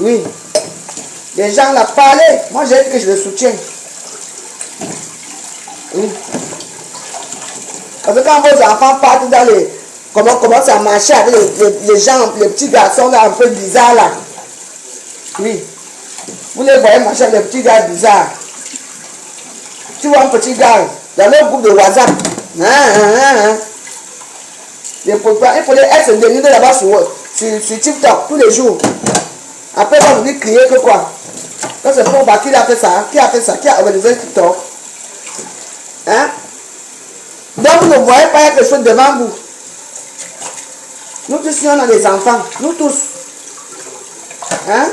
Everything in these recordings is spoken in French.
Oui. Les gens l'ont parlé. Moi, j'ai dit que je le soutiens. Oui. Parce que quand vos enfants partent dans les... Comment ça marche avec les gens, les petits garçons là, un peu bizarres là. Oui. Vous les voyez marcher avec les petits gars bizarres. Tu vois un petit gars dans le groupe de WhatsApp. Il faut être se dénuder là-bas sur TikTok tous les jours. Après, on vous dit crier que quoi. Ça c'est pour qui a fait ça? Qui a fait ça? Qui a organisé TikTok? Hein? Donc vous ne voyez pas quelque chose devant vous. Nous tous, on a des enfants. Nous tous. Hein?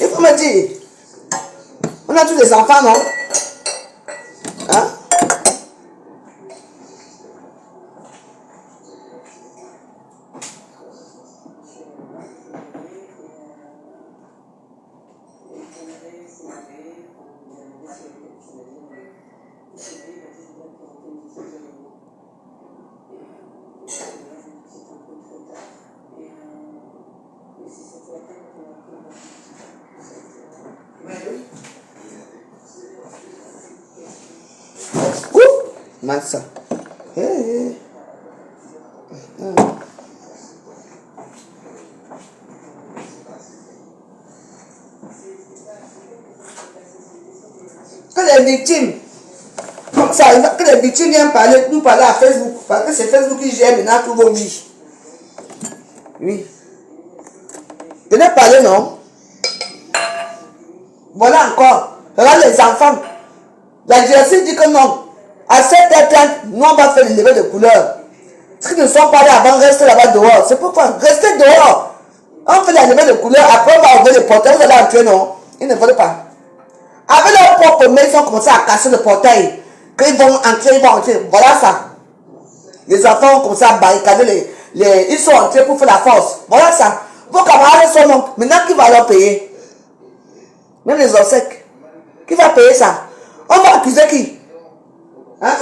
Il faut me dire. On a tous des enfants, non? Hein? Massa. Que les victimes, comme ça, que les victimes viennent nous parler à Facebook, parce que c'est Facebook qui gère maintenant tous vos vies. Oui. Venez parler, non? Voilà encore. Regarde les enfants. La direction dit que non. À 7h30, nous on va faire les levées de couleur. Ceux qui ne sont pas là avant, restez là-bas dehors. C'est pourquoi, restez dehors. On fait la levée de couleur, après on va ouvrir le portail, vous allez entrer, non? Ils ne veulent pas. Avec leur propre main, ils ont commencé à casser le portail. Quand ils vont entrer, Voilà ça. Les enfants ont commencé à barricader ils sont entrés pour faire la force. Voilà ça. Vos camarades sont morts. Maintenant, qui va leur payer? Même les obsèques. Qui va payer ça? On va accuser qui? Hein?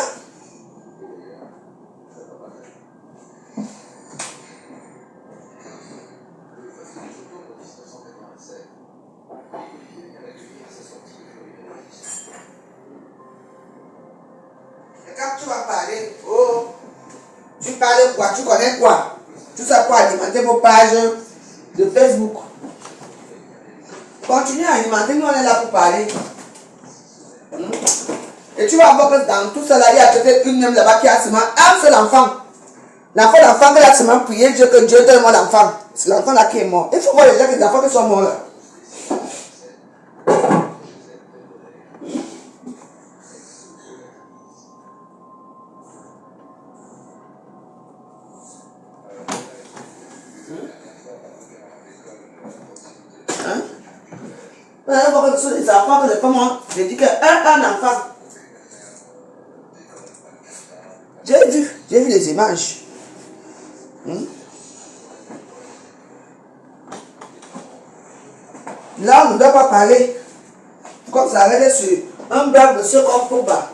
Et quand tu vas parler, oh, tu parles quoi? Tu connais quoi? Tu sais quoi alimenter vos pages de Facebook. Continue à alimenter, nous on est là pour parler. Et tu vas voir que dans tout cela, il y a peut-être une même là-bas qui a seulement un seul enfant. L'enfant qui a seulement prié Dieu que Dieu donne-moi l'enfant. C'est l'enfant là qui est mort. Il faut voir déjà que les enfants qui sont morts là. Vous allez voir que ce sont des enfants que les femmes ont. J'ai dit qu'un enfant. J'ai vu les images. Là, on ne doit pas parler. Comme ça, arrêtez sur un brave monsieur comme Pogba.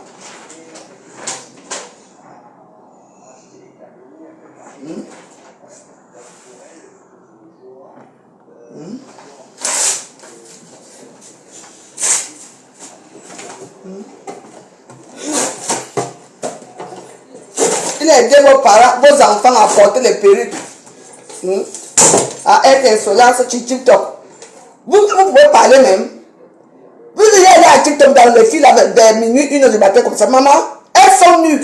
Il a aidé vos parents, vos enfants à porter les perruques. À être insolents sur TikTok. Vous pouvez parler même. Vous allez aller à TikTok dans les filles vers minuit, 1h du matin comme ça. Maman, elles sont nues.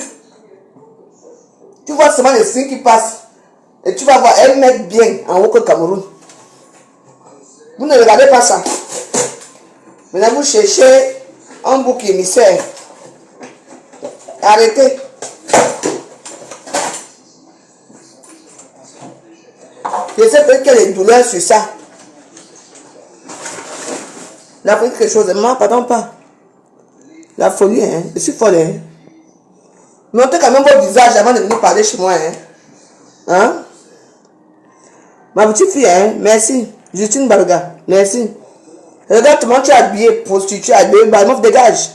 Tu vois seulement les signes qui passent. Et tu vas voir, elles mettent bien en haut que Cameroun. Vous ne regardez pas ça. Maintenant, vous cherchez un bouc émissaire. Arrêtez. Je sais peut-être qu'il y a des douleurs sur ça. La folie, quelque chose. Maman, pardon pas. La folie, hein. Je suis folle, hein. Montez quand même votre visage avant de venir parler chez moi, hein. Hein? Ma petite fille, hein. Merci. Justine Balga. Merci. Regarde comment tu es habillé, prostituée, habillée. Bah, meuf, dégage.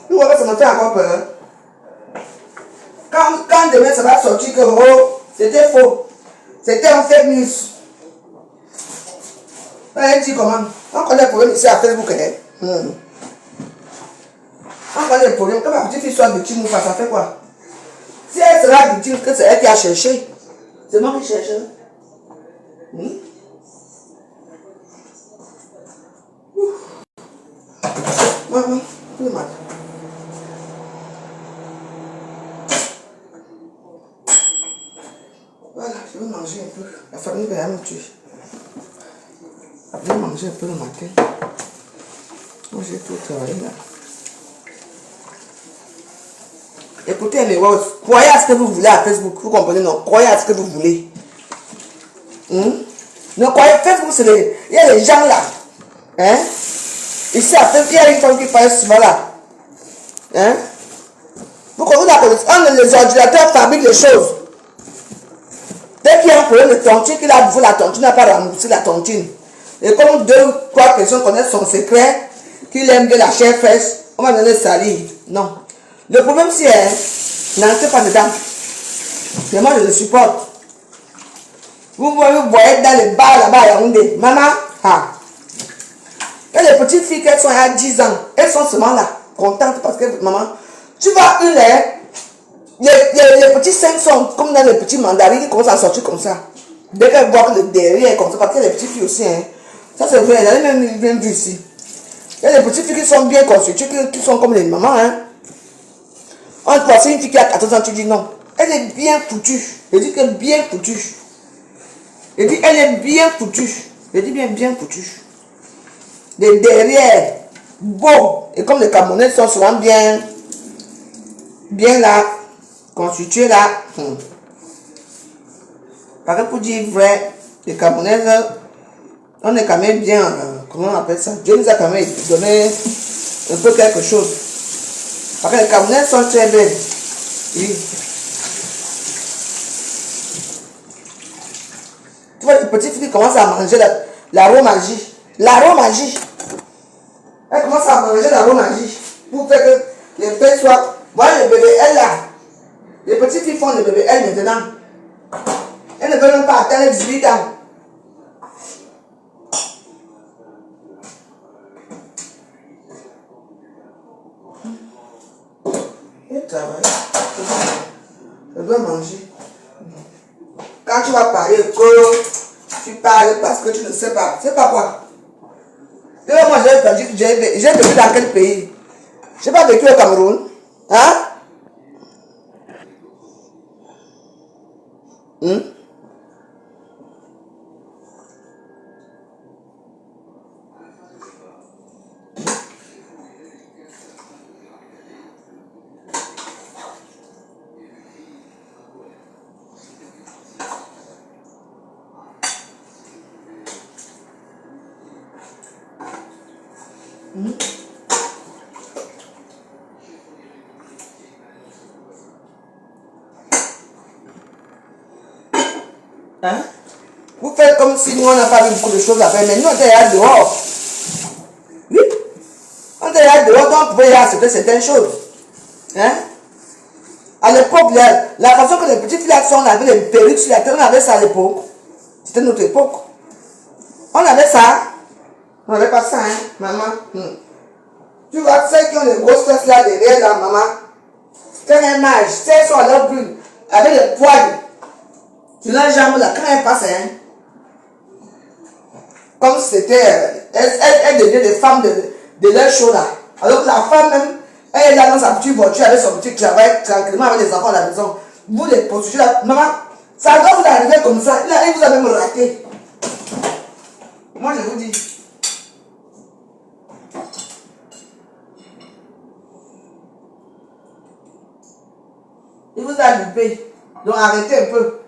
Tu vois que c'est me fait encore peur. Quand demain ça va sortir que oh, c'était faux. C'était un fake news. Elle dit comment? On connaît le problème ici à Facebook. On connaît le problème. Quand ma petite fille soit victime, ça fait quoi? Si elle sera victime, que c'est elle qui a cherché. C'est moi qui cherche. Maman, le matin. Voilà, je vais manger un peu. La famille va me tuer. Je vais manger un peu le matin. Moi, j'ai tout travaillé là. Écoutez, les roses, croyez à ce que vous voulez à Facebook. Vous comprenez, non? Croyez à ce que vous voulez. Non, croyez, Facebook, c'est les... Il y a les gens là. Hein? Ici, à Facebook, il y a une femme qui parle souvent là. Hein? Vous comprenez la connaissance? Les ordinateurs fabriquent les choses. Dès qu'il y a un problème de tontine, qu'il a vu la tontine, n'a pas remboursé la tontine. Et comme 2 ou 3 personnes connaissent son secret, qu'il aime bien la chair fraîche, on va donner salir. Non. Le problème, c'est n'entrez pas dedans. Mais moi, je le supporte. Vous voyez dans les bars là-bas à Yaoundé. Maman, et les petites filles qui sont à 10 ans, elles sont seulement là, contentes parce que maman, tu vois une heure, les petits seins sont comme dans les petits mandarins qui commencent à sortir comme ça. Dès qu'elles voient que le derrière comme ça, parce que les petites filles aussi, ça c'est vrai, j'avais même vu ici. Il y a les petites filles qui sont bien constituées, qui sont comme les mamans. On te voit, c'est une fille qui a 14 ans, tu dis non. Elle est bien foutue. Je dis qu'elle est bien foutue. Je dis, elle est bien foutue. Je dis bien foutue. Les derrière, beau. Et comme les Camerounais sont souvent bien là, constitués là. Par contre, pour dire vrai, les Camerounaises, on est quand même bien, comment on appelle ça? Dieu nous a quand même donné un peu quelque chose. Parce que les Camerounaises sont très belles. Oui. Tu vois, les petites filles commencent à manger l'aromagie. L'aromagie. Elles commencent à manger l'aromagie. Pour faire que les bébés soient. Voilà le bébé, elle là. Les petites filles font le bébé, elles maintenant. Elles ne veulent même pas atteindre les 18 ans. Et travaille. Je dois manger. Quand tu vas parler que tu parles parce que tu ne sais pas. C'est pas quoi. Moi, j'ai vécu dans quel pays? Je n'ai pas vécu au Cameroun. Hein? Hein? Vous faites comme si nous on n'a pas vu beaucoup de choses à faire, mais nous on était là dehors. Oui? On était là dehors, donc on pouvait accepter certaines choses. Hein? À l'époque, la façon que les petites filles sont, on avait les perruques sur la tête, on avait ça à l'époque. C'était notre époque. On avait ça. On n'avait pas ça, hein, maman. Tu vois, celles qui ont les grosses fesses là derrière la maman, quand elles nagent, celles sont à leur brune, avec les poils sur leurs jambes là, quand elles passent, comme si c'était, elles deviennent des femmes de leur show là. Alors que la femme même, elle est là dans sa petite voiture avec son petit travail, tranquillement avec les enfants à la maison. Vous les prostituées là, maman, ça doit vous arriver comme ça. Il vous a même raté. Moi je vous dis. Il vous a loupé. Donc arrêtez un peu.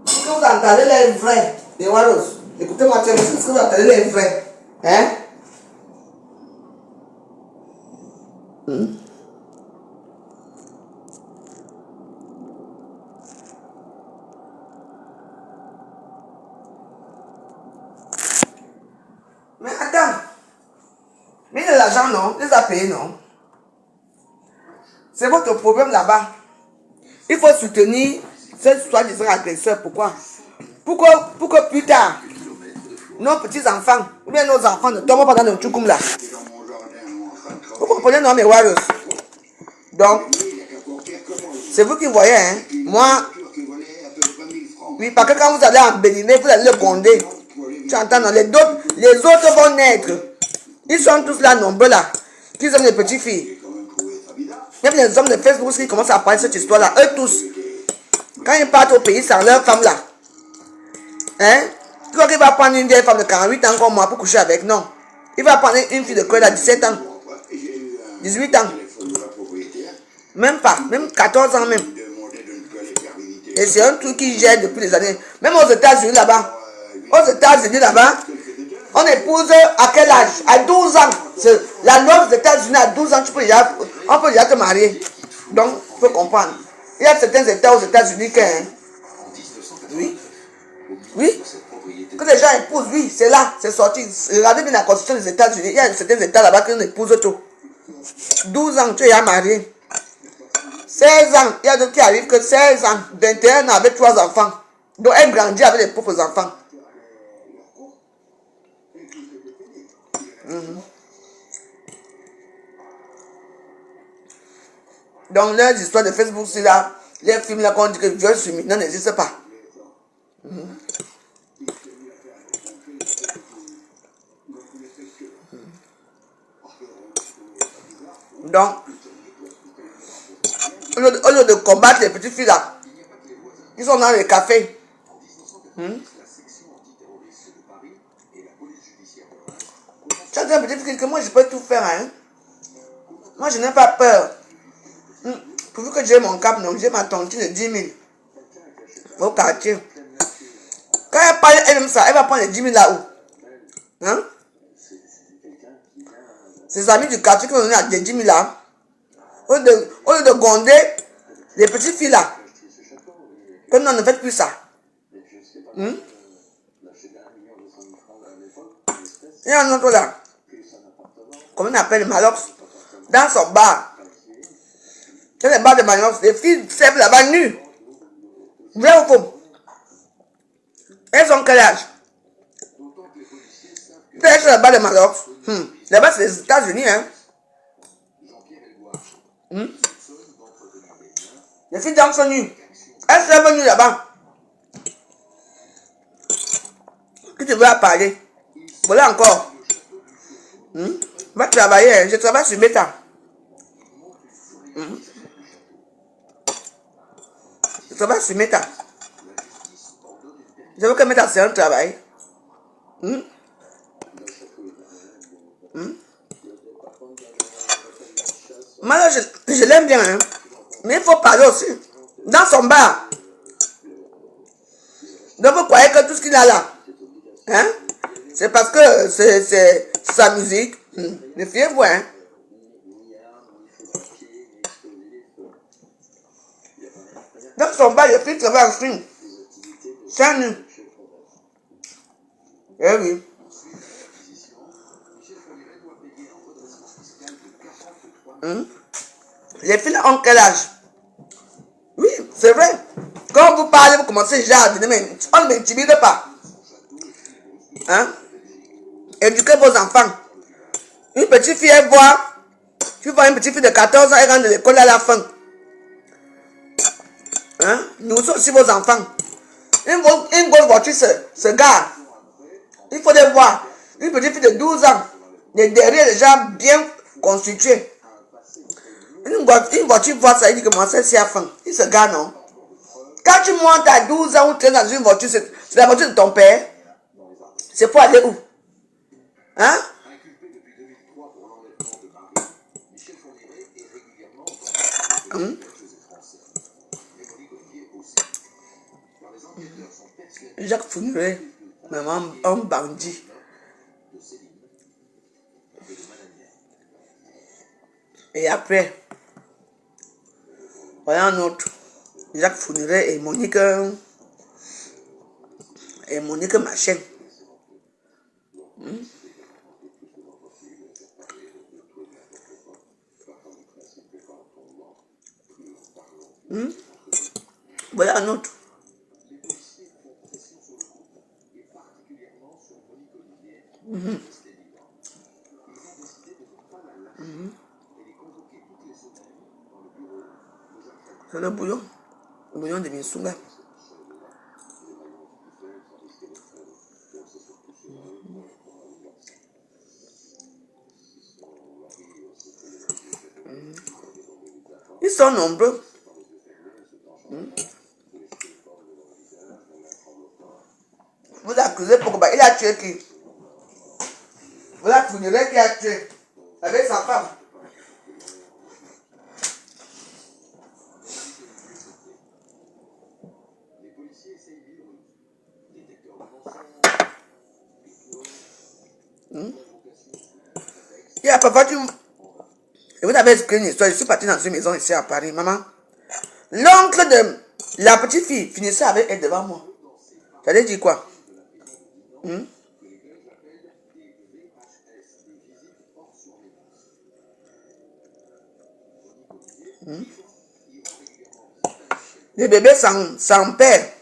Ce que vous entendez là est vrai. Les Waros, écoutez-moi, ce que vous entendez là est vrai. Hein? Mais attends. Mais il a l'argent, non? Il les a payés, non? C'est votre problème là-bas. Il faut soutenir ce soi-disant agresseur. Pourquoi? Pourquoi plus tard, nos petits-enfants, ou bien nos enfants ne tombent pas dans le tchoukoum là. Vous comprenez, non, mes warriors? Donc, c'est vous qui voyez, hein. Moi, oui, parce que quand vous allez en Bénin, vous allez le gronder. Tu entends, non? Les autres vont naître. Ils sont tous là, nombreux là. Qui aiment les petites filles. Même les hommes de Facebook qui commencent à parler de cette histoire-là, eux tous, quand ils partent au pays sans leur femme là, hein, tu crois qu'il va prendre une vieille femme de 48 ans comme moi pour coucher avec? Non. Il va prendre une fille de quoi à 17 ans, 18 ans, même pas, même 14 ans même. Et c'est un truc qui gère depuis des années. Même aux États-Unis là-bas, on épouse à quel âge? À 12 ans. C'est la loi des États-Unis, à 12 ans, on peut déjà te marier. Donc, il faut comprendre. Il y a certains États aux États-Unis que... Hein, oui, que les gens épousent, oui, c'est là, c'est sorti. Regardez bien la constitution des États-Unis. Il y a certains États là-bas qui épousent tout. 12 ans, tu es déjà marié. 16 ans, il y a d'autres qui arrivent que 16 ans, 21 ans avec 3 enfants. Donc, elle grandit avec les propres enfants. Donc, leurs histoires de Facebook, c'est là, les films là qu'on dit que le viol sur maintenant n'existe pas. Donc, au lieu de combattre les petites filles là, qui sont dans les cafés, tu as une petite fille que moi je peux tout faire, hein. Moi je n'ai pas peur. Pourvu que j'ai mon cap, non, j'ai ma tontine de 10 000 au quartier. Quand elle parle elle-même ça, elle va prendre les 10 000 là où? Hein? Ses amis du quartier qui vont donner des 10 000 là. Au lieu de gronder les petites filles là. Que non, ne faites plus ça. Il y a un autre là. Comment on appelle le Malox? Dans son bar. C'est les bars de Malox. Les filles servent là-bas nues. Vrai ou faux? Elles ont quel âge? Elles sont là-bas de Malox. Là-bas c'est les États-Unis, hein. Les filles dansent nues. Elles servent nues là-bas. Qui te veut parler? Voilà encore. Va travailler, hein. Je travaille sur Meta. Je travaille sur Meta. Je veux que Meta c'est un travail. Moi là, je l'aime bien, hein. Mais il faut parler aussi. Dans son bar. Donc vous croyez que tout ce qu'il a là, hein, c'est parce que c'est sa musique. Méfiez-vous, hein. Dans son bar, il filles travaillent en stream. C'est nu. Eh oui. Les filles ont quel âge? Oui, c'est vrai. Quand vous parlez, vous commencez déjà à dire, mais on ne m'intimide pas. Hein? Éduquez vos enfants. Une petite fille, elle voit. Tu vois une petite fille de 14 ans, elle rentre de l'école à la fin. Hein? Nous aussi vos enfants. Une grosse voiture se gare. Il faut les voir. Une petite fille de 12 ans. Les derrière déjà bien constitués. Une voiture voit ça, il dit que moi c'est à fin. Il se gare, non? Quand tu montes à 12 ans ou tu es dans une voiture, c'est la voiture de ton père. C'est pour aller où? Hein? Jacques Fougnet, maman, un bandit. Et après, voilà un autre. Jacques Fougnet et Monique Machin. Voilà un autre. C'est le bouillon. Le bouillon de Minsunga. Ils sont nombreux. Vous accusez pourquoi il a tué qui? Vous l'accusez qui a tué avec sa femme. Il y a papa, et vous avez expliqué une histoire. Je suis parti dans une maison ici à Paris, maman. L'oncle de la petite fille finissait avec elle devant moi. J'allais dire quoi? Les bébés sans père.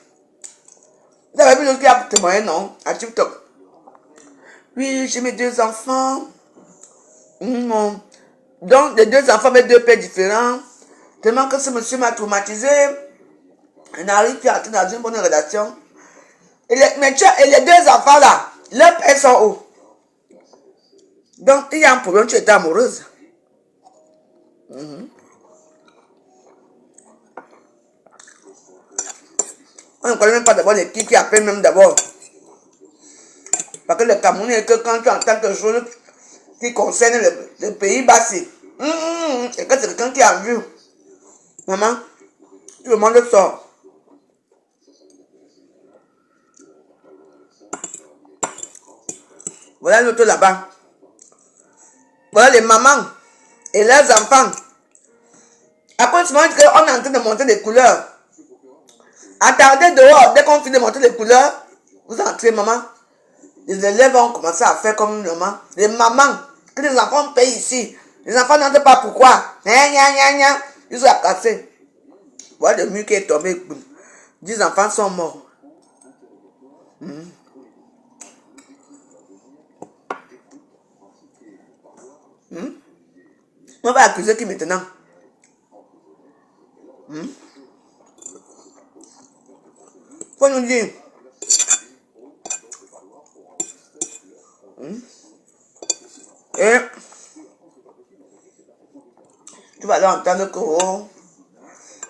Vous avez vu l'autre qui a témoigné, non? À TikTok. Oui, j'ai mes deux enfants. Donc, les deux enfants avec deux pères différents. Tellement que ce monsieur m'a traumatisé. Il n'arrive plus à entrer dans une bonne relation. Et les deux enfants là, leurs pères sont hauts. Donc, il y a un problème, tu étais amoureuse. On ne connaît même pas d'abord les qui appellent même d'abord. Parce que le Cameroun est que quand tu entends quelque chose qui concerne le pays bassi, et que c'est quelqu'un qui a vu, maman, tout le monde sort. Voilà l'autre là-bas. Voilà les mamans et leurs enfants. Après, souvent, on est en train de monter des couleurs. Attendez dehors, dès qu'on finit de monter les couleurs, vous entrez, maman. Les élèves vont commencer à faire comme maman. Les mamans, que les enfants payent ici. Les enfants n'entendent pas pourquoi. Ils sont cassés. Voilà le mur qui est tombé. 10 enfants sont morts. On va accuser qui maintenant? Faut nous dire. Et tu vas aller entendre que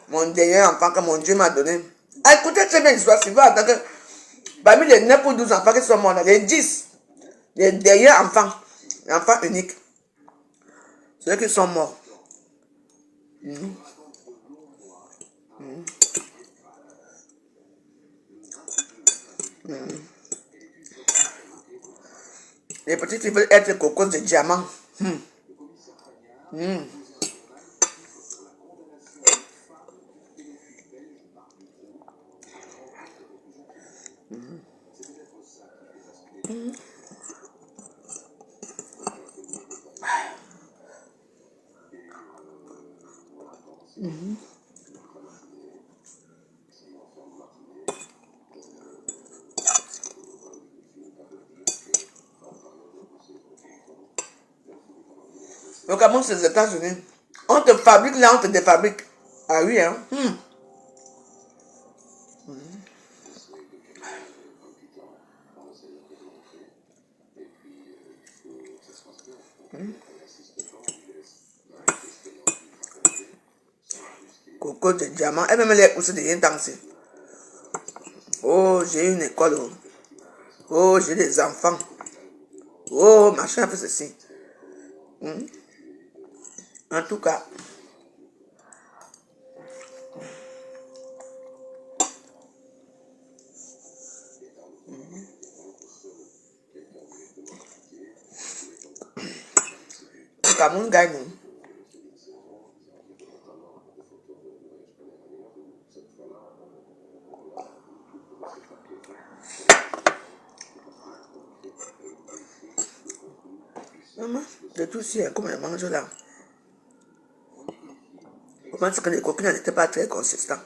mon dernier enfant que mon Dieu m'a donné. Écoutez très bien l'histoire suivante. Parmi les 9 ou 12 enfants qui sont morts, les 10, les derniers enfants, l'enfant unique, ceux qui sont morts. Les petits filles veulent être cocos de diamant. Le Cameroun, c'est les États-Unis. On te fabrique là, on te défabrique. Ah oui, hein? Coco de diamant. Et même les pousses de rien danser. Oh, j'ai une école. Oh, j'ai des enfants. Oh, machin fait ceci. En tout cas, le Cameroun gagne. Maman, de tout ça, comment elle mange là? pense que les coquines n'étaient pas très consistants.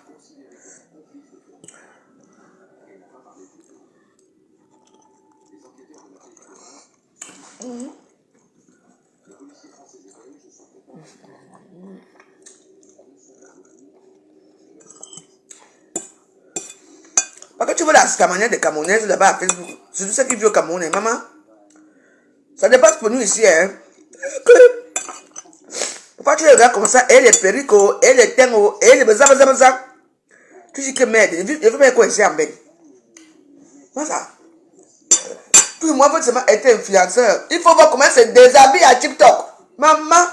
Parce que tu vois la manière des Camerounaises là-bas à Facebook, surtout ceux qui vivent au Cameroun, maman, ça dépasse pour nous ici, hein. Pourquoi tu regardes comme ça, et les pericots, et les tengos, et les bazar. Tu dis que merde, je veux bien quoi ici en bête. Comment ça? Puis moi, votre semaine était influenceur. Il faut voir comment se déshabille à TikTok. Maman.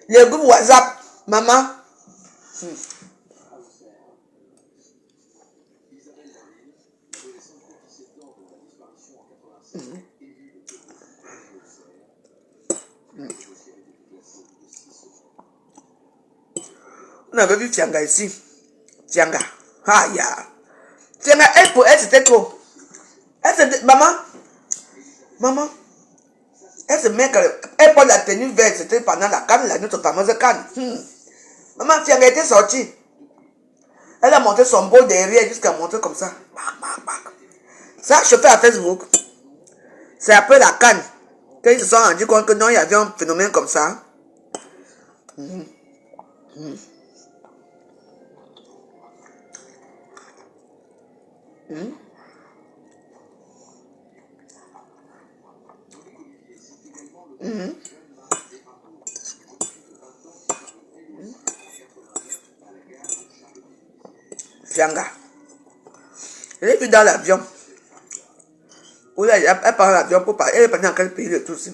Les groupes WhatsApp. Maman. On avait vu Tianga ici. Tianga. Ah, ya. Tianga, elle c'était trop. Maman. Elle se met, elle porte la tenue verte, c'était pendant la canne, notre fameuse canne. Maman, Tianga était sortie. Elle a monté son beau derrière jusqu'à montrer comme ça. Ça, je fais à Facebook. C'est après la canne qu'ils se sont rendus compte que non, il y avait un phénomène comme ça. Fianga. Je l'ai vu dans l'avion. Elle prend l'avion pour parler. Elle est partie dans quel pays de tous?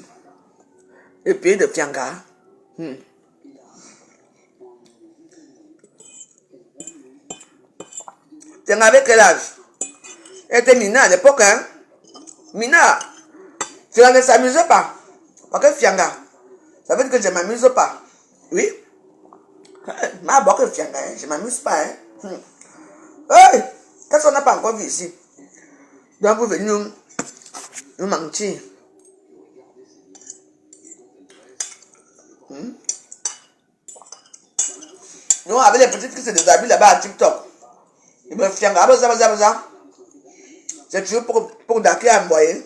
Le pays de Fianga. Fianga avec quel âge? Elle était Mina à l'époque, hein? Mina, Fianga ne s'amusait pas. Parce que Fianga, ça veut dire que je ne m'amuse pas. Oui? Ma boque Fianga, hein? Je ne m'amuse pas, hein? Hey! Qu'est-ce qu'on n'a pas encore vu ici? Donc vous venez nous mentir. Nous, avec les petites qui se déshabillent là-bas à TikTok. Ils me Fianga, ça. C'est toujours pour Daki à envoyer.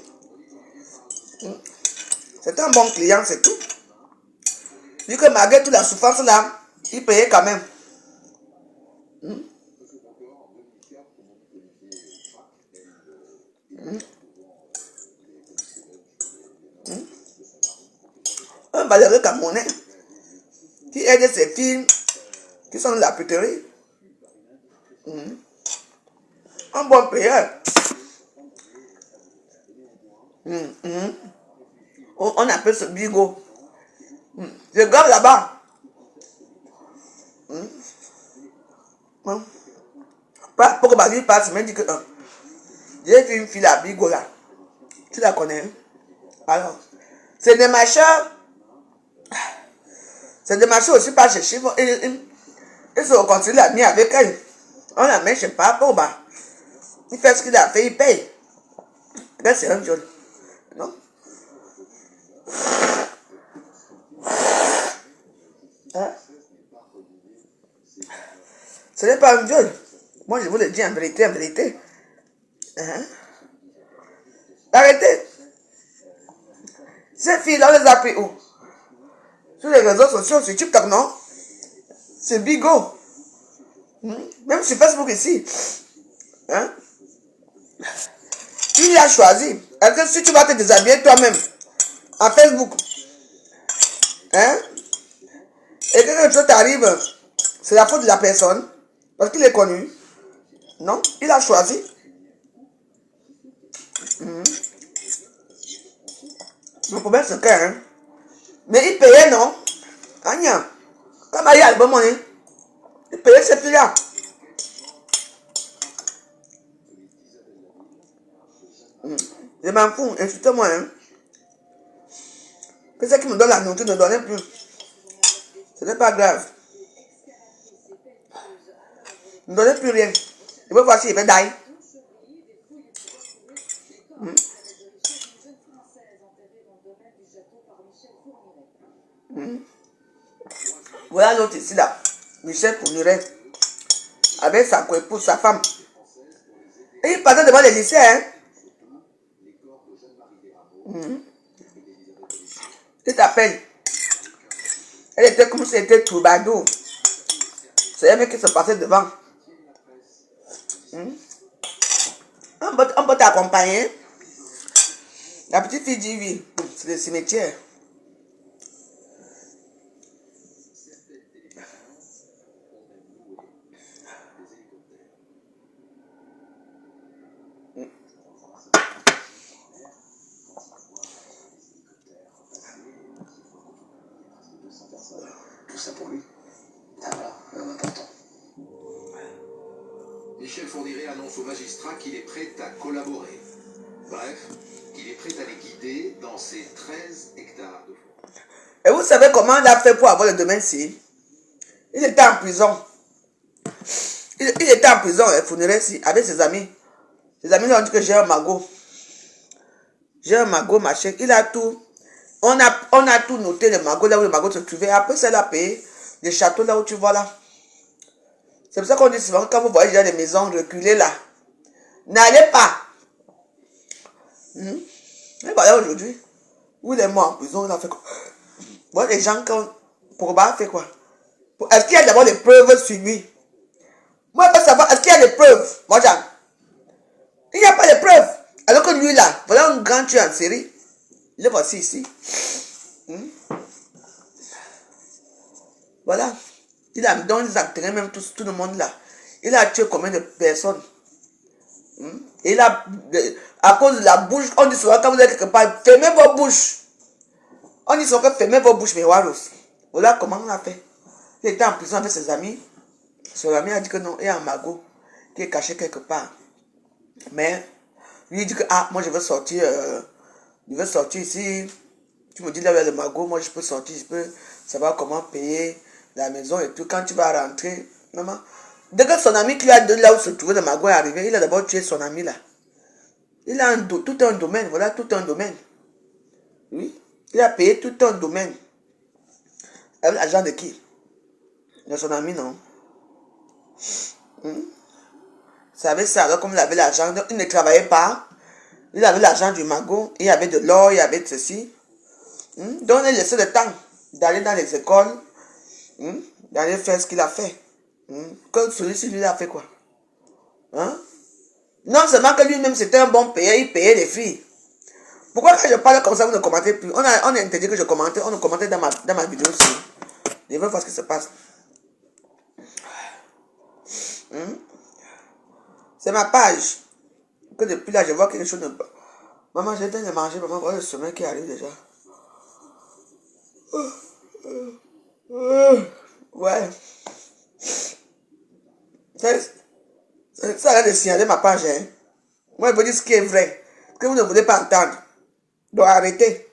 C'est un bon client, c'est tout. Vu que malgré toute la souffrance là, il payait quand même. Un malheureux Camerounais qui aide ses filles qui sont de la puterie. Un bon payeur. On appelle ce bigot. Je garde là-bas. Pas pour que ma vie passe, mais dit que j'ai vu une fille à bigot là. Tu la connais? Alors, c'est des marcheurs. C'est des marcheurs aussi pas chez Chiffon. Ils se continuent la nuit avec elle. On la met, je sais pas, pour bas. Il fait ce qu'il a fait, il paye. Là, c'est un viol. Non? Hein? Ce n'est pas un viol. Moi, je vous le dis en vérité, en vérité. Hein? Arrêtez. Ces filles-là, on les a pris où? Sur les réseaux sociaux, sur TikTok, non? C'est bigot. Même sur Facebook ici. Hein? Tu l'as choisi. Est-ce que si tu vas te déshabiller toi-même à Facebook, hein? Et que quelque chose t'arrive, c'est la faute de la personne, parce qu'il est connu. Non? Il a choisi. Le problème, c'est que, hein? Mais il payait, non? Anya. Comme il y a le bon monnaie. Il payait ces filles-là. Je m'en fous, insulte-moi, hein. Que ceux qui me donnent la nourriture ne donnent plus. Ce n'est pas grave. Ne donnez plus rien. Je veux voir s'il va d'ailleurs. Voilà l'autre ici là. Michel Fourniret. Avec sa coépouse, sa femme. Et il partait devant les lycées, hein. Il t'appelle. Elle était comme si elle était troubadour. C'est un mec qui se passait devant. On peut t'accompagner. La petite fille dit oui. C'est le cimetière. Tout ça pour lui. Ah voilà, l'homme important. Michel Fourniret annonce au magistrat qu'il est prêt à collaborer. Bref, qu'il est prêt à les guider dans ses 13 hectares de forêt. Et vous savez comment il a fait pour avoir le domaine-ci? Il était en prison. Il était en prison, Fourniret, avec ses amis. Ses amis lui ont dit que j'ai un magot. J'ai un magot, machin. Il a tout. On a tout noté, le magot, là où le magot se trouvait. Après, ça, il a payé les châteaux là où tu vois là. C'est pour ça qu'on dit souvent que quand vous voyez déjà les maisons reculées là, n'allez pas. Et voilà aujourd'hui, où il est mort en prison, il a fait quoi? Bon, les gens, quand Pourba fait quoi? Est-ce qu'il y a d'abord des preuves sur lui? Moi, je veux savoir, est-ce qu'il y a des preuves? Moi, il n'y a pas de preuves. Alors que lui là, voilà un grand tueur en série. Le voici ici. Voilà. Il a donc ils enterré même tout le monde là. Il a tué combien de personnes? Et il a, à cause de la bouche, on dit souvent quand vous êtes quelque part, fermez vos bouches. On dit souvent que fermez vos bouches, mais voilà aussi. Voilà comment on a fait. Il était en prison avec ses amis. Son ami a dit que non, il y a un magot qui est caché quelque part. Mais lui il dit que ah, moi je veux sortir ici. Tu me dis là où il y a le magot, moi je peux sortir, je peux savoir comment payer la maison et tout. Quand tu vas rentrer, maman, dès que son ami qui lui a donné là où se trouvait le magot est arrivé, il a d'abord tué son ami là. Il a tout un domaine, voilà, tout un domaine. Oui, il a payé tout un domaine. Avec l'argent de qui? De son ami, non. C'est avec ça, alors comme il avait l'argent, il ne travaillait pas. Il avait l'argent du magot, il y avait de l'or, il y avait de ceci. Donc il laissait le temps d'aller dans les écoles, d'aller faire ce qu'il a fait. Que celui-ci, lui, il a fait quoi? Non seulement que lui-même, c'était un bon payeur, il payait les filles. Pourquoi quand je parle comme ça, vous ne commentez plus? On a interdit que je commentais, on ne commentait dans ma vidéo aussi. Je veux voir ce qui se passe. C'est ma page. Que depuis là, je vois quelque chose de... Maman, je viens de manger, maman, voilà le sommeil qui arrive déjà. Ouais. Ça arrête de signaler ma page, hein. Moi, je vous dis ce qui est vrai. Ce que vous ne voulez pas entendre. Donc, arrêtez.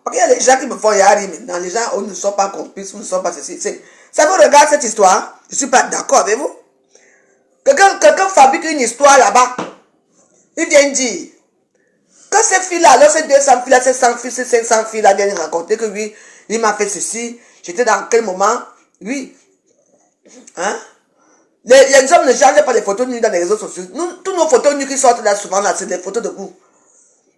Ok, il y a des gens qui me font yari maintenant. Les gens, ne sont pas complices, ne sont pas ceci. Ça vous regarde cette histoire? Je ne suis pas d'accord avec vous. Quelqu'un fabrique une histoire là-bas. Il vient dire que ces filles-là, alors ces 200 filles-là, ces 100 filles, ces 500 filles-là viennent raconter que oui, il m'a fait ceci, j'étais dans quel moment, oui. Les hommes ne changent pas les photos nues dans les réseaux sociaux. Toutes nos photos nues qui sortent là souvent, là, c'est des photos de vous.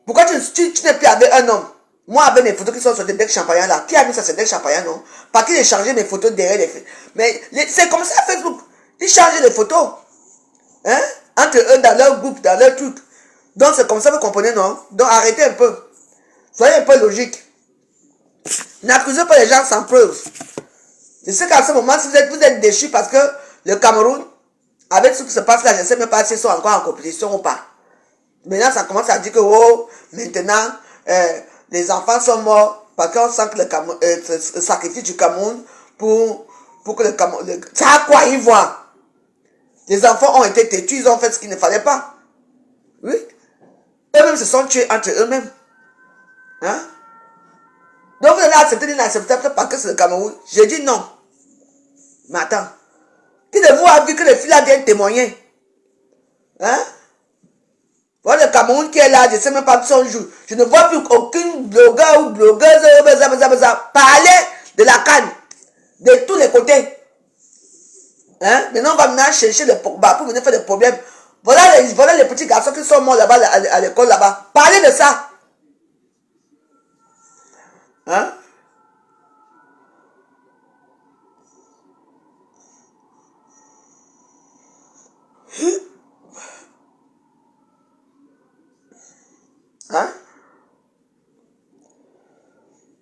Pourquoi tu n'es plus avec un homme? Moi, avec mes photos qui sont sur des decks champagnats là, qui a mis ça sur des decks champagnats, non? Parce qu'il a changé mes photos derrière les filles. Mais c'est comme ça Facebook. Ils changent les photos. Entre eux, dans leur groupe, dans leur truc. Donc c'est comme ça, vous comprenez, non? Donc arrêtez un peu. Soyez un peu logique. N'accusez pas les gens sans preuve. Je sais qu'à ce moment, si vous êtes déchus parce que le Cameroun, avec ce qui se passe là, je ne sais même pas s'ils sont encore en compétition ou pas. Maintenant, ça commence à dire que, oh, maintenant, les enfants sont morts parce qu'on sent que le sacrifice du Cameroun pour que le Cameroun... Ça a quoi ils voient? Les enfants ont été têtus, ils ont fait ce qu'il ne fallait pas. Oui. Eux-mêmes se sont tués entre eux-mêmes. Donc vous allez accepter l'inacceptable parce que c'est le Cameroun. J'ai dit non. Mais attends. Qui de vous a vu que les filles là viennent témoigner? Hein? Voilà le Cameroun qui est là, je ne sais même pas son jour. Je ne vois plus aucune blogueur ou blogueuse parler de la canne de tous les côtés. Hein? Maintenant, on va maintenant chercher les pour venir faire des problèmes. Voilà les petits garçons qui sont morts là-bas à l'école là-bas. Parlez de ça. Hein? Hein?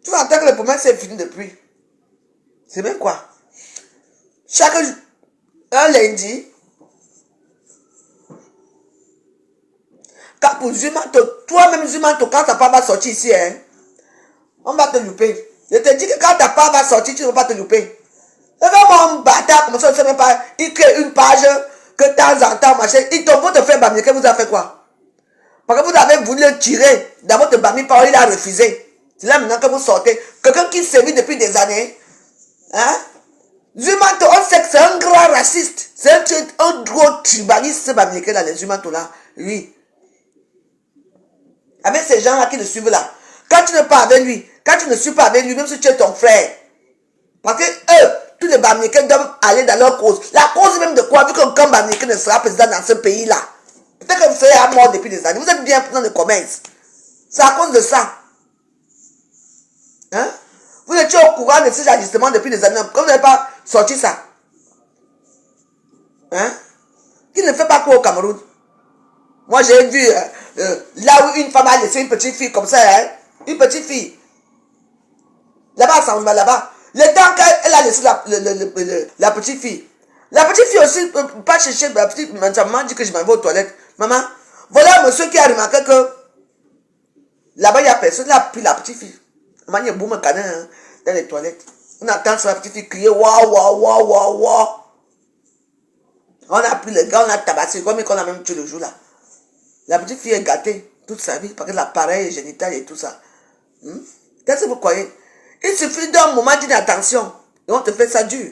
Tu vas entendre que le problème c'est fini depuis. C'est même quoi? Chaque un lundi, quand pour Zumanto, toi-même Zumanto, quand ta part va sortir ici, hein, on va te louper. Je te dis que quand ta part va sortir, tu ne vas pas te louper. C'est vraiment un bâtard, comme ça, on ne sait même pas. Il crée une page que de temps en temps, machin. Il te veut te faire bâmir, que vous avez fait quoi? Parce que vous avez voulu le tirer dans votre bâmir, il a refusé. C'est là maintenant que vous sortez. Quelqu'un qui sévit depuis des années, hein? Zumanto, on sait que c'est un grand raciste. C'est un gros tribaliste, ce bâmir là, les Zumanto là. Oui. Avec ces gens-là qui le suivent là. Quand tu n'es pas avec lui, quand tu ne suis pas avec lui, même si tu es ton frère. Parce que eux, tous les Bamillécains doivent aller dans leur cause. La cause même de quoi? Vu qu'aucun Bamillécain ne sera président dans ce pays-là. Peut-être que vous serez à mort depuis des années. Vous êtes bien dans le commerce. C'est à cause de ça. Hein? Vous étiez au courant de ces ajustements depuis des années. Comme vous n'avez pas sorti ça. Hein? Qui ne fait pas quoi au Cameroun? Moi, j'ai vu là où une femme a laissé une petite fille comme ça. Hein? Une petite fille. Là-bas, ça va là-bas. Le temps qu'elle a laissé la petite fille. La petite fille aussi, pas chercher la petite maman dit que je m'en vais aux toilettes. Maman, voilà monsieur qui a remarqué que là-bas, il n'y a personne. Il a pris la petite fille. Maman, il y a boum canin dans les toilettes. On attend la petite fille crier waouh, waouh, waouh, waouh, waouh. On a pris le gars, on a tabassé, comme on a même tué le jour là. La petite fille est gâtée toute sa vie parce que l'appareil génital et tout ça. Qu'est-ce que vous croyez? Il suffit d'un moment d'inattention et on te fait ça dur.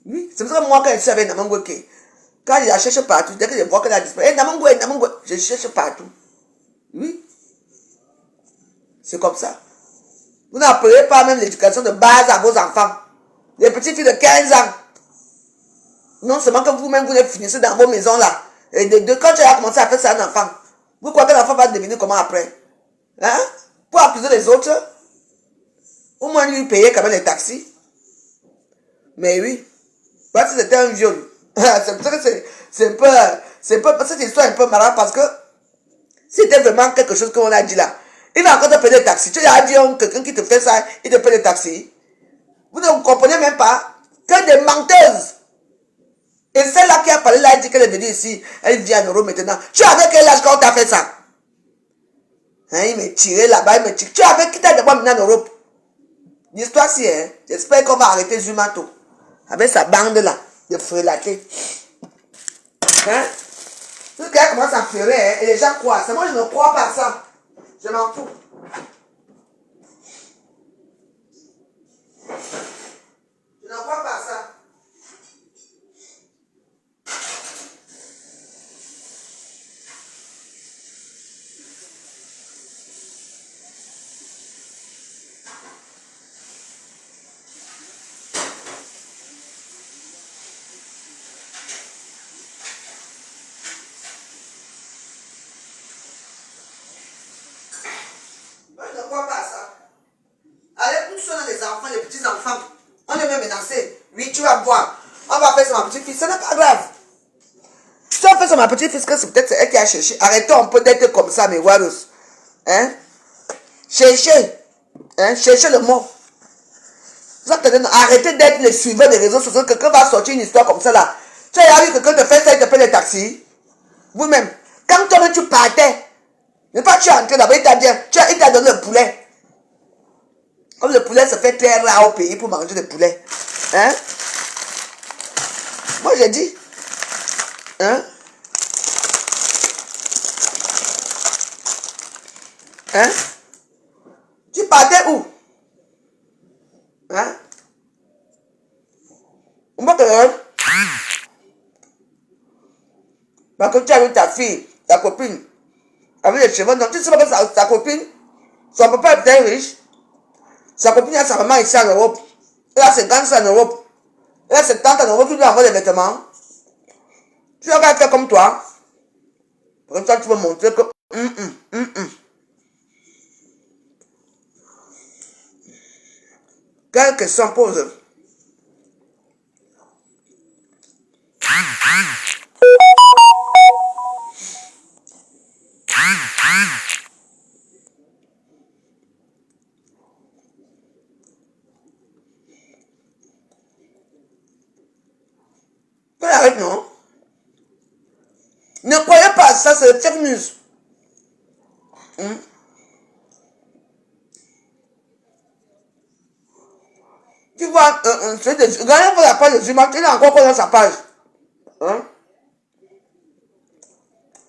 Oui, c'est pour ça que moi, quand je suis avec Namangweke, quand je la cherche partout, dès que je vois qu'elle a disparu, Namangwe, je cherche partout. Oui, c'est comme ça. Vous n'appelez pas même l'éducation de base à vos enfants. Les petites filles de 15 ans. Non seulement que vous-même, vous les finissez dans vos maisons là. Et quand tu as commencé à faire ça à un enfant, vous croyez que l'enfant va devenir comment après? Hein? Pour accuser les autres? Au moins lui payer quand même les taxis. Mais oui. Parce que c'était un viol. C'est pour ça que c'est un peu, cette histoire est un peu marrante parce que c'était vraiment quelque chose qu'on a dit là. Il va encore te payer les taxis. Tu as dit à quelqu'un qui te fait ça, il te paye les taxis. Vous ne comprenez même pas que des menteuses. Et celle-là qui a parlé là, elle dit qu'elle est venue ici, elle vit en Europe maintenant. Tu es avec quel âge quand on t'a fait ça? Hein, il m'a tiré là-bas, il m'a tiré. Tu es avec qui t'a d'abord maintenant en Europe? L'histoire si, hein. J'espère qu'on va arrêter Zumanto. Avec sa bande là, de frelater. Hein? Tout cas commence à fleurer, hein, et les gens croient. C'est moi, je ne crois pas à ça. Je m'en fous. Je ne crois pas à ça. Moi, je ne crois pas à ça. Allez, tous ceux dans les enfants, les petits enfants, on est même menacé. Oui, tu vas voir. On va faire ça ma petite fille. Ce n'est pas grave. Si on fait ça ma petite fille, c'est peut-être elle qui a cherché. Arrêtons un peu d'être comme ça, mes warus. Hein? Cherchez. Hein? Cherchez le mot. Arrêtez d'être les suiveurs des réseaux sociaux. Quelqu'un va sortir une histoire comme ça là. Tu as vu quelqu'un te fait ça, il te paie les taxis. Vous-même. Quand toi-même tu partais, mais pas tu es entré là-bas, il t'a donné le poulet. Comme le poulet se fait très rare au pays pour manger le poulet. Hein? Moi j'ai dit. Hein? Hein? Tu partais où? Hein? On va te Parce que tu as vu ta fille, ta copine, avec les cheveux, donc tu sais pas que sa copine, son papa est très riche. Sa copine a sa maman ici en Europe. Elle a 50 ans en Europe. Elle a 70 ans en Europe, tu lui envoies des vêtements. Tu vas faire comme toi. Comme ça, tu vas montrer que... Quelle question pose? Tu arrêtes, non? Ne croyez pas à ça, c'est le fake news. Tu vois, regardez pour la page de Zuma, il a encore quoi dans sa page? Hein?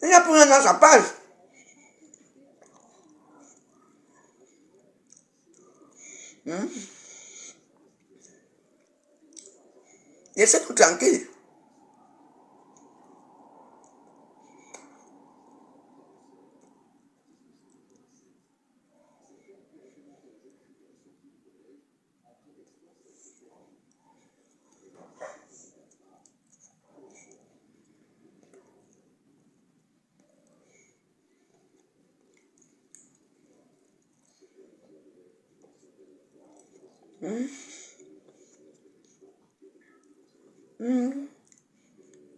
Il n'y a plus rien dans sa page. Laissez tout tranquille.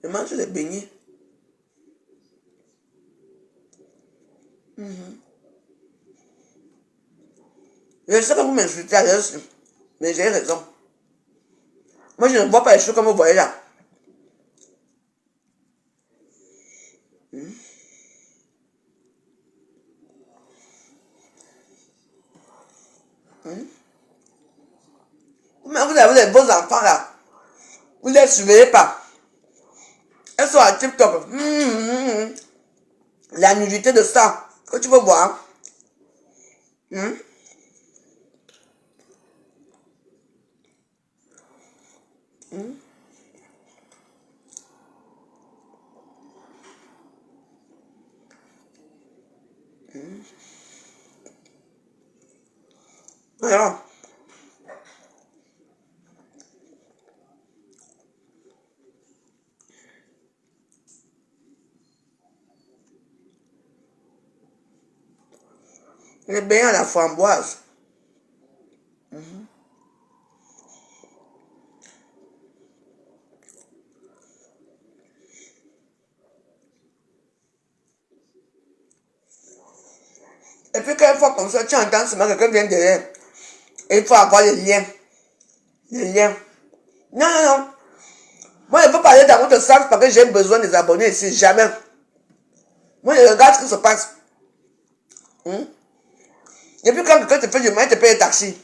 Je mange les beignets. Je sais que vous m'insultez à l'heure, mais j'ai raison. Moi, je ne vois pas les choses comme vous voyez là. Mais vous avez les beaux enfants là. Vous ne les surveillez pas. Elles sont à TikTok. La nudité de ça. Que tu veux voir? Voilà. Les beignets à la framboise. Et puis, quand une fois comme ça, tu entends seulement quelqu'un vient derrière. Et il faut avoir les liens. Les liens. Non, non, non. Moi, je ne peux parler dans votre sens parce que j'ai besoin des abonnés ici. Jamais. Moi, je regarde ce qui se passe. Et puis, quand quelqu'un te fait du mal, il te paye un taxi.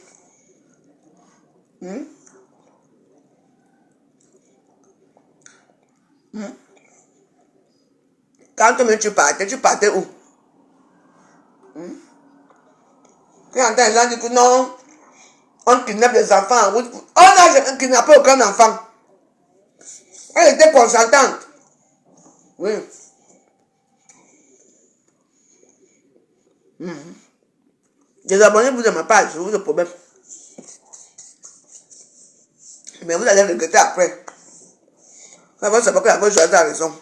Quand toi-même tu partais où? Quand entends les gens dire que non, on kidnappe les enfants en route. Oh non, je ne kidnappe aucun enfant. Elle était consentante. Oui. Désabonnez-vous de ma page, je vous le promets. Mais vous allez regretter après. Avant, c'est pas que la bonne chose a raison.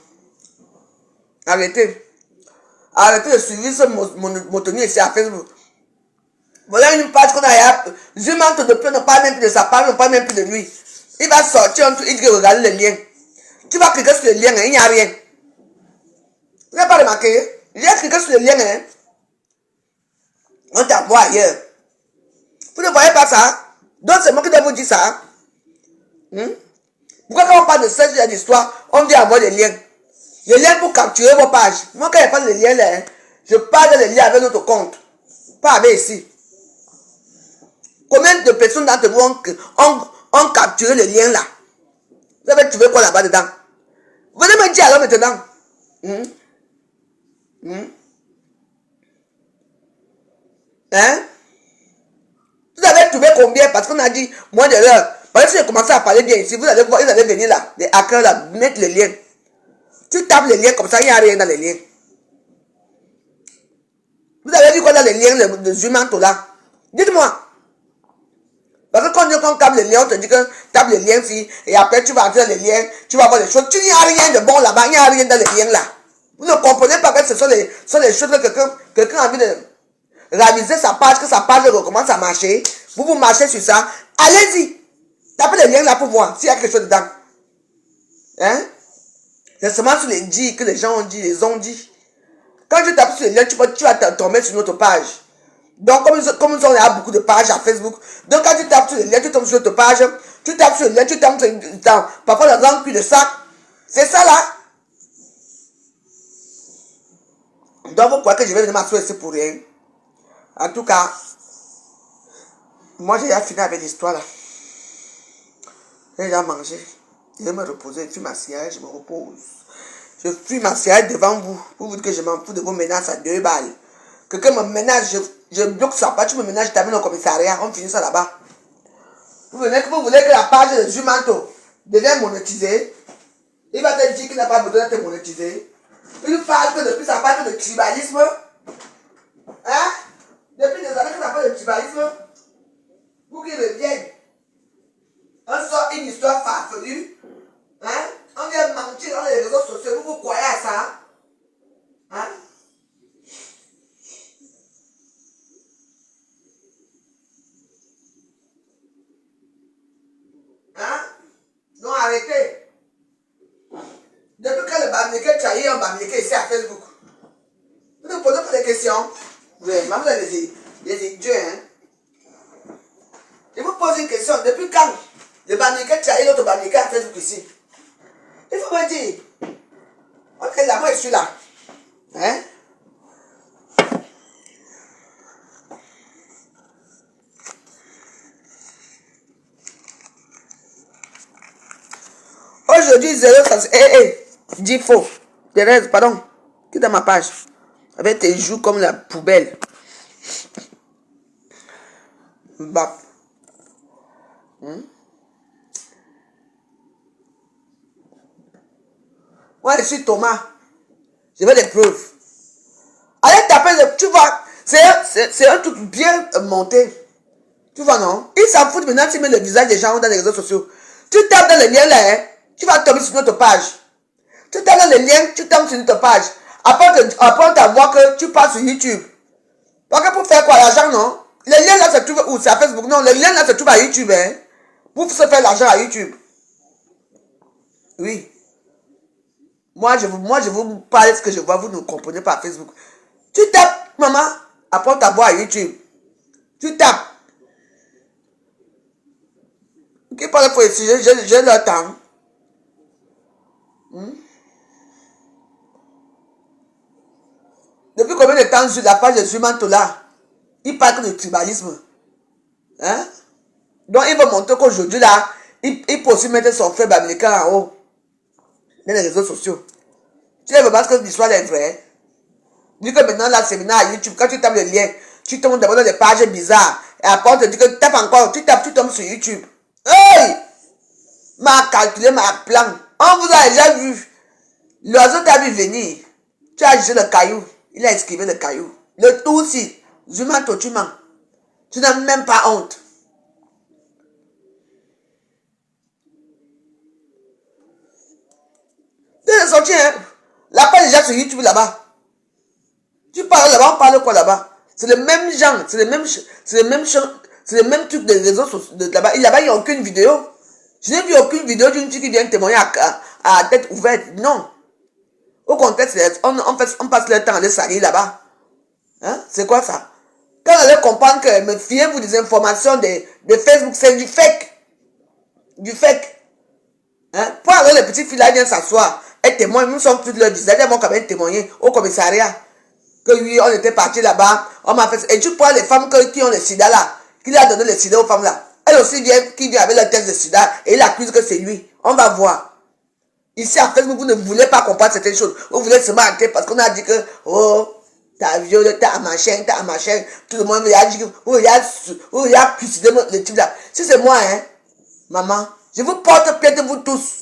Arrêtez. Arrêtez de suivre ce motonnier ici à Facebook. Voilà une page qu'on a. Zuma ne parle même plus de sa page, ne parle même plus de lui. Il va sortir, il dit regarder les liens. Tu vas cliquer sur les liens, il n'y a rien. Vous n'avez pas remarqué? J'ai cliqué sur les liens, hein. On t'envoie ailleurs. Vous ne voyez pas ça? Donc c'est moi qui dois vous dire ça. Pourquoi quand on parle de cette histoire, on dit envoyer les liens? Les liens pour capturer vos pages. Moi quand je parle des liens là, je parle des liens avec notre compte. Pas avec ici. Combien de personnes d'entre vous ont capturé les liens là? Vous avez trouvé quoi là-bas dedans? Venez me dire alors maintenant. Hein? Vous avez trouvé combien? Parce qu'on a dit moins de l'heure. Parce que si j'ai commencé à parler bien ici, vous allez voir, ils allaient venir là, les hackers là, mettre les liens. Tu tapes les liens comme ça, il n'y a rien dans les liens. Vous avez vu quoi dans les liens de Zumanto là? Dites-moi. Parce que quand on tape les liens, on te dit que tape les liens ici, et après tu vas entrer dans les liens, tu vas voir les choses. Tu n'y a rien de bon là-bas, il n'y a rien dans les liens là. Vous ne comprenez pas que ce sont les choses que quelqu'un a envie de réaliser sa page, que sa page recommence à marcher. Vous marchez sur ça. Allez-y. Tapez les liens là pour voir s'il y a quelque chose dedans. Hein? C'est seulement sur les dits que les gens ont dit, les ont dit. Quand tu tapes sur les liens, tu vas tomber sur notre page. Donc, comme on a beaucoup de pages à Facebook, donc quand tu tapes sur les liens, tu tombes sur notre page, tu tapes sur les liens, tu tombes dans parfois dans un cul de sac. C'est ça là. Donc, vous croyez que je vais venir m'asseoir ici pour rien? En tout cas, moi j'ai déjà fini avec l'histoire là. J'ai déjà mangé. Je vais me reposer, je fume ma cigarette, je me repose. Je fume ma cigarette devant vous, pour vous dire que je m'en fous de vos menaces à 2 balles. Quelqu'un me menace, je bloque ça, pas tu me menaces, je t'amène au commissariat, on finit ça là-bas. Vous voulez que la page de Zumanto devienne monétisée? Il va te dire qu'il n'a pas besoin d'être monétisé. Il parle que depuis ça parle de tribalisme. Hein? Depuis des années que ça parle de tribalisme. Pour qu'il revienne. On sort une histoire farfelue. Hein? On vient mentir dans les réseaux sociaux. Vous croyez à ça? Hein? Hein? Donc arrêtez. Depuis quand le Bamileke trahit un Bamileke ici à Facebook? Vous ne posez pas de questions? Oui, mais vous avez des idiots, hein? Je vous pose une question. Depuis quand le Bamileke trahit l'autre Bamileke à Facebook ici? Il faut me dire. Ok, là, moi je suis là. Hein? Aujourd'hui, 0, dis faux. Thérèse, pardon. Quitte ma page. Avec tes joues comme la poubelle. Bap. Moi, je suis Thomas. Je veux des preuves. Allez taper, tu vois. C'est un truc bien monté. Tu vois, non? Il s'en fout maintenant, tu mets le visage des gens dans les réseaux sociaux. Tu tapes dans les liens là, hein, tu vas tomber sur notre page. Tu tapes dans les liens, tu tombes sur notre page. Après on t'envoie que tu passes sur YouTube. Parce que pour faire quoi, l'argent, non? Les liens là se trouvent où? C'est à Facebook? Non, les liens là se trouvent à YouTube, hein. Pour se faire l'argent à YouTube. Oui. Moi, je vous parle de ce que je vois, vous ne comprenez pas à Facebook. Tu tapes, maman, après on t'envoie à YouTube. Tu tapes. Ok, pas de fois ici, j'ai le temps. Depuis combien de temps sur la page de Zumanto là, il parle que de tribalisme. Hein? Donc il va montrer qu'aujourd'hui là, il peut aussi mettre son frère américain en haut. Dans les réseaux sociaux. Tu sais parce que l'histoire est vraie. Dis que maintenant là, c'est maintenant à YouTube. Quand tu tapes le lien, tu tombes d'abord dans des pages bizarres. Et après on te dit que tu tapes encore, tu tombes sur YouTube. Hey! M'a calculé ma plan. On vous a déjà vu. L'oiseau t'a vu venir. Tu as jeté le caillou. Il a esquivé le caillou. Le tout aussi. Zumanto, tu mens. Tu n'as même pas honte. Tu es sorti, hein? La page est déjà sur YouTube là-bas. Tu parles là-bas, on parle quoi là-bas? C'est le même genre, c'est le même truc des réseaux sociaux là-bas. Là-bas, il n'y a aucune vidéo. Je n'ai vu aucune vidéo d'une fille qui vient témoigner à tête ouverte. Non. Au contraire, on passe le temps à aller salir là-bas. Hein? C'est quoi ça? Quand on allait comprendre que me fiez-vous des informations de Facebook, c'est du fake. Du fake. Hein? Pour avoir les petites filles là, viennent s'asseoir. Elles témoignent, nous sommes tous leur visage. Elles vont quand même témoigner au commissariat. Que oui, on était parti là-bas. On m'a fait. Et tu prends les femmes qui ont le sida là. Qui a donné le sida aux femmes là. Elle aussi qui vient avec le test de sida. Et il accuse que c'est lui. On va voir. Ici à Facebook, vous ne voulez pas comprendre certaines choses. Vous voulez seulement entrer parce qu'on a dit que, oh, t'as violé, t'as machin. Tout le monde a dit que, vous a cuicidé le type là. Si c'est moi, hein, maman, je vous porte plainte vous tous.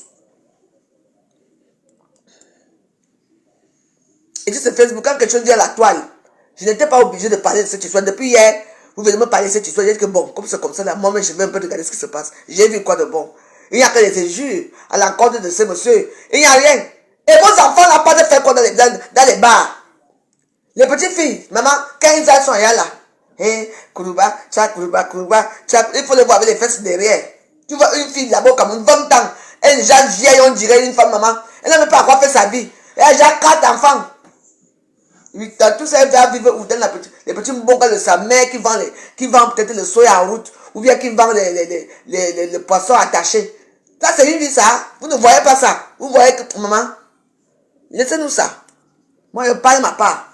Et sur Facebook, quand quelque chose vient à la toile, je n'étais pas obligé de parler de cette histoire. Depuis hier, vous venez me parler de cette histoire. J'ai dit que bon, comme c'est comme ça, là, moi-même, je vais un peu regarder ce qui se passe. J'ai vu quoi de bon. Il n'y a que des injures à l'encontre de ce monsieur. Il n'y a rien. Et vos enfants n'ont pas de faire quoi dans les bars. Les petites filles, maman, quand ils sont là, hein, Kourouba, il faut les voir avec les fesses derrière. Tu vois une fille là-bas comme une 20 ans, elle est déjà vieille, on dirait une femme maman. Elle n'a même pas à quoi faire sa vie. Elle a déjà 4 enfants. 8 ans, tout ça, elle va vivre où dans les petits bongas de sa mère qui vend peut-être le soya en route, ou bien qui vend les poissons attachés. Ça, c'est une vie, ça. Vous ne voyez pas ça. Vous voyez que, maman, laissez-nous ça. Moi, je parle ma part.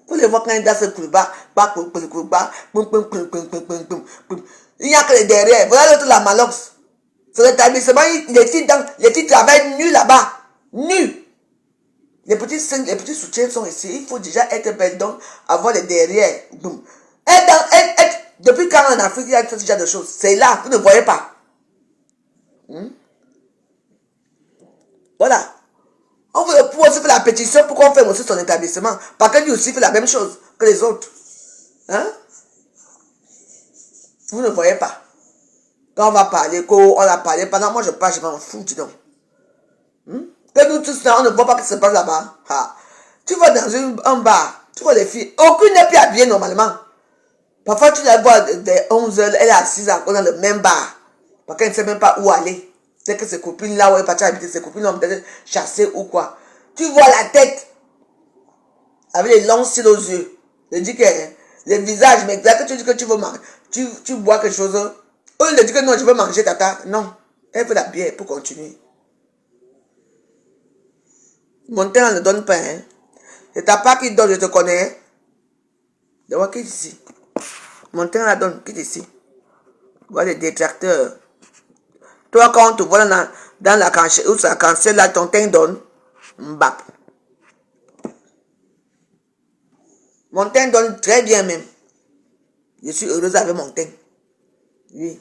Vous les voyez quand ils dansent le couloir, il n'y a que les derrière. Voilà l'autre, la malox. C'est l'établissement, les filles travaillent nus là-bas. Nus. Les petits soutiens sont ici. Il faut déjà être belle, donc avoir les derrière. Depuis quand en Afrique il y a ce genre de choses? C'est là, vous ne voyez pas. Voilà. On veut aussi faire la pétition pour qu'on fasse aussi son établissement. Parce que lui aussi fait la même chose que les autres. Hein? Vous ne voyez pas. Quand on va parler, on a parlé, pendant moi je parle, je m'en fous, dis donc. Que nous tous là, on ne voit pas ce qui se passe là-bas. Tu vas dans un bar, tu vois les filles, aucune n'est plus habillée normalement. Parfois tu la vois dès 11h, elle est assise encore dans le même bar. Parce qu'elle ne sait même pas où aller. C'est que ses copines là où elle est partie habiter, ses copines ont peut-être chassé ou quoi. Tu vois la tête avec les longs cils aux yeux. Je dis que le visage, mais là que tu dis que tu veux manger, tu bois quelque chose. Eux, ils disent que non, je veux manger tata. Non, elle veut la bière pour continuer. Mon temps ne donne pas. Hein. C'est ta part qui donne, je te connais. De voir qui est ici. Mon temps la donne, qui est ici. Voilà les détracteurs. Toi, quand on te voit dans la canchette, où ça cancelle là, ton teint donne. Mbap. Mon teint donne très bien même. Je suis heureuse avec mon teint. Oui.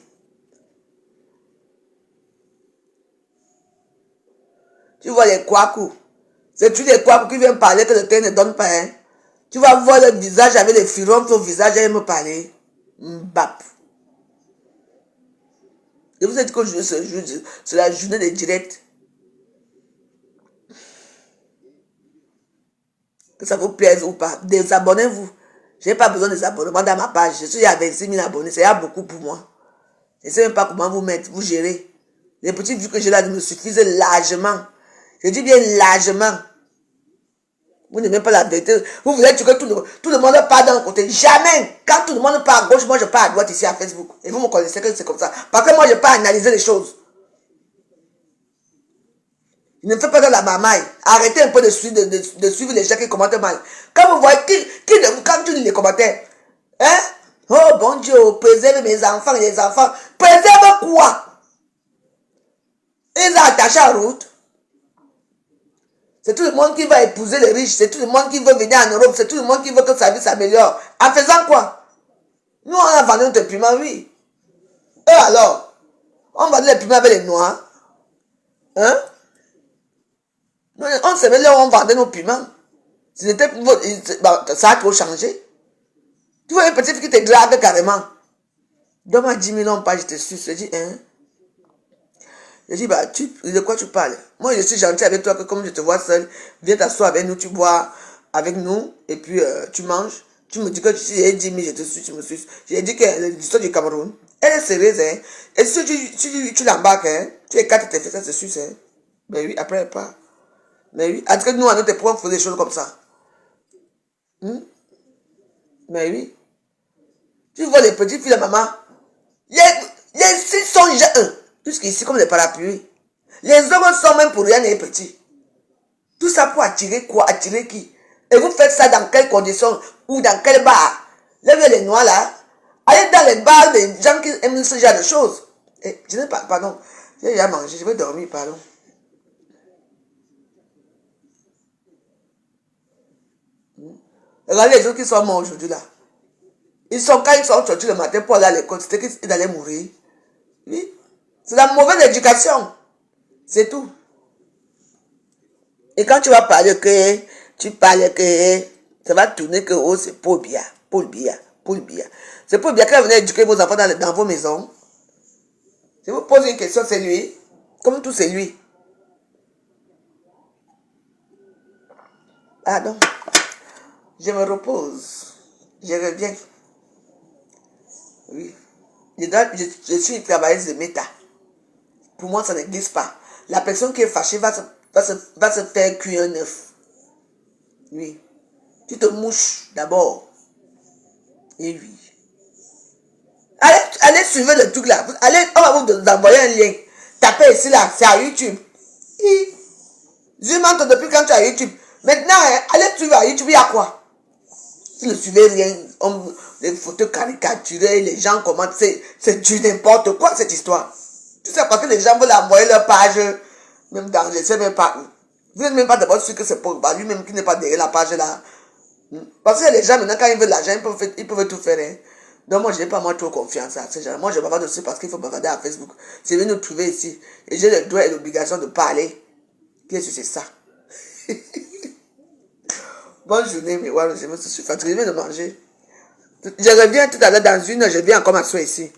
Tu vois les kwaku. C'est tous les kwaku qui viennent parler que le teint ne donne pas. Hein. Tu vas voir le visage avec les firons au visage et me parler. Mbap. Je vous ai dit que c'est la journée des directs. Que ça vous plaise ou pas. Désabonnez-vous. Je n'ai pas besoin des abonnements dans ma page. Je suis à 26 000 abonnés. C'est beaucoup pour moi. Je ne sais même pas comment vous mettre, vous gérer. Les petites vues que j'ai là me suffisent largement. Je dis bien largement. Vous n'aimez pas la vérité. Vous voulez que tout le monde part d'un côté. Jamais. Quand tout le monde part à gauche, moi je pars à droite ici à Facebook. Et vous me connaissez que c'est comme ça. Parce que moi je pars analyser les choses. Ne faites pas de la mamaille. Arrêtez un peu de suivre les gens qui commentent mal. Quand vous voyez quand tu lis les commentaires, hein? Oh bon Dieu, préserve mes enfants, les enfants. Préserve quoi? Ils ont attaché en route. C'est tout le monde qui va épouser les riches. C'est tout le monde qui veut venir en Europe. C'est tout le monde qui veut que sa vie s'améliore. En faisant quoi? Nous, on a vendu notre piment, oui. Et alors? On vendait les piments avec les noirs. Hein? On savait là où on vendait nos piments. Ça a trop changé. Tu vois une petite fille qui te drague carrément. Donne-moi 10 000 pas, je te suis. Je dis, hein? Je dis, bah, de quoi tu parles? Moi, je suis gentil avec toi, que comme je te vois seul, viens t'asseoir avec nous, tu bois avec nous, et puis tu manges. Tu me dis que j'ai 10 000, je te suis, tu me suis. J'ai dit que l'histoire du Cameroun, elle est sérieuse, hein? Et si tu l'embarques, hein? Tu écartes tes fesses, ça se suce, hein? Mais oui, après, elle part. Mais oui, est-ce que nous, à notre époque, on faisait des choses comme ça? Mais oui. Tu vois les petites filles de maman, les 6 sont déjà jusqu'ici comme des parapluies. Les hommes sont même pour rien les petits. Tout ça pour attirer quoi? Attirer qui? Et vous faites ça dans quelles conditions? Ou dans quel bar? Levez les noirs là. Allez dans les bars des gens qui aiment ce genre de choses. Et je n'ai pas, pardon. J'ai déjà mangé, je vais dormir, pardon. Regardez les gens qui sont morts aujourd'hui là. Quand ils sont sortis le matin pour aller à l'école, c'était qu'ils allaient mourir. Oui. C'est la mauvaise éducation. C'est tout. Et quand tu vas parler que, tu parles que, ça va tourner que, oh, c'est Paul Biya, Paul Biya, Paul Biya. C'est Paul Biya qui va venir éduquer vos enfants dans vos maisons. Si vous posez une question, c'est lui. Comme tout, c'est lui. Pardon. Je me repose. Je reviens. Oui. Je suis une travailleuse de méta. Pour moi, ça n'existe pas. La personne qui est fâchée va se faire cuire un œuf. Oui. Tu te mouches d'abord. Et oui. Allez suivre le truc là. On va vous envoyer un lien. Tapez ici là. C'est à YouTube. Je m'entends depuis quand tu es à YouTube. Maintenant, allez suivre à YouTube. Il y a quoi? Si ne suivez rien, les photos caricaturées, les gens commentent, c'est du n'importe quoi cette histoire. Tu sais parce que les gens veulent envoyer leur page, même dans, je ne sais même pas. Vous n'êtes même pas d'abord sûr que c'est pour lui-même qui n'est pas derrière la page là. Parce que les gens maintenant quand ils veulent l'argent, ils peuvent tout faire. Hein. Donc moi je n'ai pas trop confiance à ces gens. Moi je bavarde aussi parce qu'il faut bavarder à Facebook. C'est venu nous trouver ici. Et j'ai le droit et l'obligation de parler. Qu'est-ce que c'est ça? Bonne journée, mais ouais, je me suis fatigué de manger. Je reviens tout à l'heure dans une heure, je viens encore m'asseoir ici.